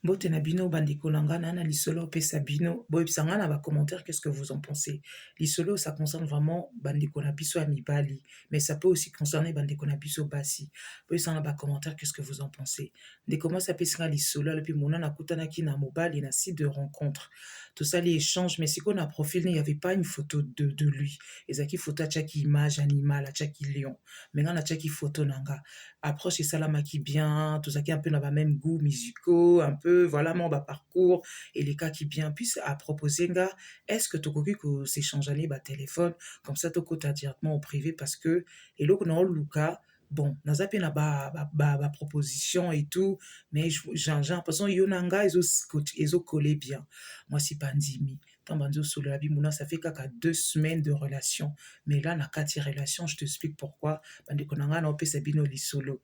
Mbote na bino bandeko na nga na lisolo opesa bino boyebisa nga na commentaire qu'est-ce que vous en pensez. Lisolo ça concerne vraiment bandeko na biso ya mibali mais ça peut aussi concerner bandeko na biso basi. Boyebisa nga na commentaire qu'est-ce que vous en pensez. Ndeko mwasi apesi nga lisolo alobi monana akutanaki na mobali na site de rencontre. Tout ça les échanges mais siko na profil il n'y avait pas une photo de lui. Ezaki photo atiaki image animal atiaki lion. Mais nga na atiaki photo nanga. Approche esalamaki bien, tozalaki un peu na ba même goût musicaux, un peu voilà mon parcours et les cas qui bien puissent à proposer nga est-ce que tokoki ko s'échanger ba téléphone comme ça tokota directement au privé parce que eloko na luka bon naza pe na ba proposition et tout mais j'ai l'impression yo nanga ezo coller bien moi si pandimi tant banzo solo la bimuna ça fait kaka 2 semaines de relation mais là na kati relation je t'explique pourquoi bandeko nanga na opesa bino lisolo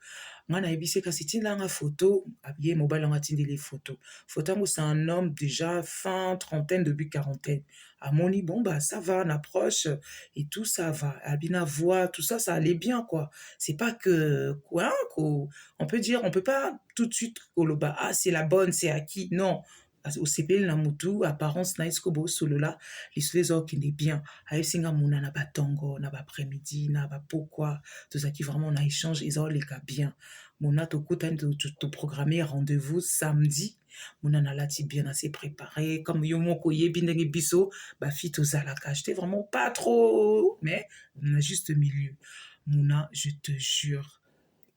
nga na yebisi kasi tinda nga photo ye mobile nga tindi les photos photo yango c'est un homme déjà fin trentaine début quarantaine amoni bon bah ça va on approche et tout ça va abina voix tout ça ça allait bien quoi c'est pas que quoi on peut dire on peut pas tout de suite koloba ah c'est la bonne c'est acquis non osepeli na mutu apparence na ye siko bosolola lisolo ezokende bien ayebisi nga muna na batongo na baprès-midi na bapokwa tozalaki vraiment na échange ezoleka bien muna tokutani toprogrammer rendez-vous samedi muna nalati bien assez préparé comme yo moko oyebi ndenge biso bafille tozalaka j'étais vraiment pas trop mais na juste milieu muna je te jure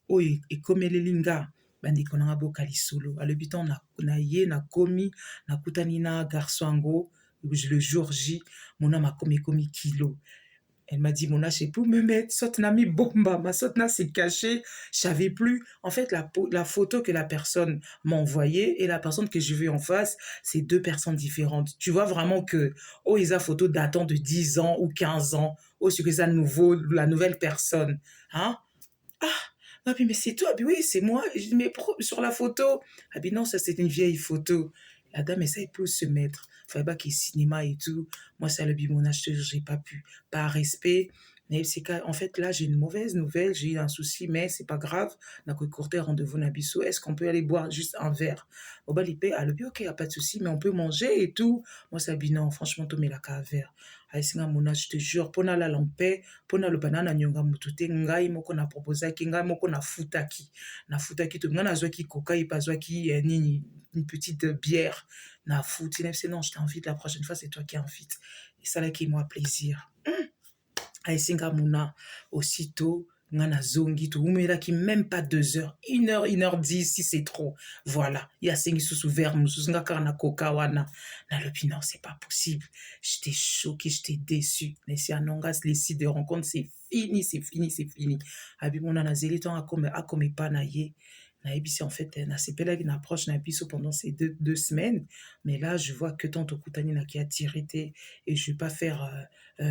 oyo ekomeleli nga bandeko nanga boka lisolo alobi ntango na ye nakomi nakutani na garçon yango le jour J mona makomi ekomi kilo. Elle m'a dit, Mona, je sais plus me mettre, saute na mi bomba, ma saute na s'est cachée, je savais plus. En fait, la photo que la personne m'a envoyée et la personne que je veux en face, c'est deux personnes différentes. Tu vois vraiment que, oh, ils ont photo datant de 10 ans ou 15 ans, oh, c'est que ça nouveau, la nouvelle personne, hein? Ah, non, puis, mais c'est toi, puis oui, c'est moi. Je dis, mais sur la photo? Ah, puis non, ça c'est une vieille photo. La dame, elle savait plus où se mettre. Fallait pas qu'il y ait cinéma et tout. Moi, ça le bimonage, je te jure, j'ai pas pu. Par respect. Mais c'est en fait, là, j'ai une mauvaise nouvelle, j'ai eu un souci, mais c'est pas grave. On a courté rendez-vous Nabiso. Est-ce qu'on peut aller boire juste un verre? Au bas, l'IP, ah, le bio, ok, y a pas de souci, mais on peut manger et tout. Moi, ça dit non, franchement, tu mets la un verre. Ah, c'est un monage, je te jure, pona la lampe, pona le banana nyonga mutute, ngai moko na proposaki, ngai moko na futaki. Na futaki, tout le monde a joué qui coca, il pas joué qui, nini, une petite bière. Na fouti, non, je t'invite la prochaine fois, c'est toi qui invites. Et ça, là, qui moi plaisir. Aïsinga Mouna, aussitôt, Ngana Zongi, tout, qui même pas 2 heures, 1 heure, 1 heure 10, si c'est trop. Voilà. Il y a 5 sous verre, Moussounga Karna Koka Wana. Na lopi, non, c'est pas possible. J'étais choquée, j'étais déçue. Mais si à Nongas, les sites de rencontre, c'est fini, c'est fini, c'est fini. Abi Mouna na Zéliton, a comme pas naïe. Na ebisi en fait na sepela une approche na biso pendant ces 2 semaines mais là je vois que tant Kutani na qui a tiré et je vais pas faire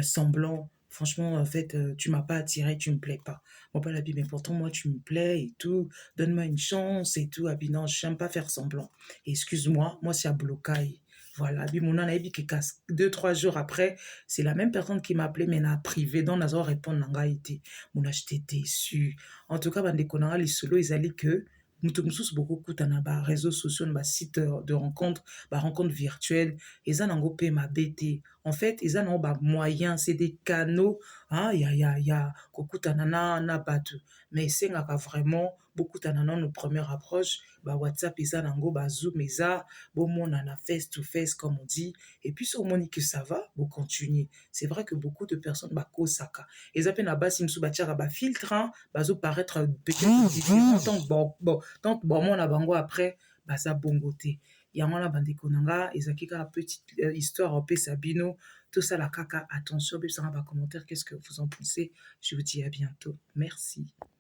semblant franchement en fait tu m'as pas attiré tu me plais pas moi pas la Bible mais pourtant moi tu me plais et tout donne-moi une chance et tout abi non j'aime pas faire semblant excuse-moi moi c'est à blocage voilà abi mon a dit que 2 3 jours après c'est la même personne qui m'a appelé mais n'a privé donc n'a répondre nanga été mon j'étais déçu en tout cas bandeko nanga lisolo ezali que mutu mosusu bokokutana réseaux sociaux na site de rencontre rencontre virtuelle eza nango mpe mabe te en fait eza nango moyen c'est des canaux hein, ya kokutana na bato mais esengaka vraiment bokutana nano première approche WhatsApp eza nango Zoom eza bomonana face to face comme on dit et puis so omoni que ça va bocontinue c'est vrai que beaucoup de personnes bakosaka eza mpe na basi mosusu batiaka bafiltre bazoparaître peut-être différent donc bomona bango après baza bongo te yango wana bandeko na nga ezalaki kaka petite histoire opesa bino tosala kaka attention bebisanga bacommentaire qu'est-ce que vous en pensez je vous dis à bientôt merci.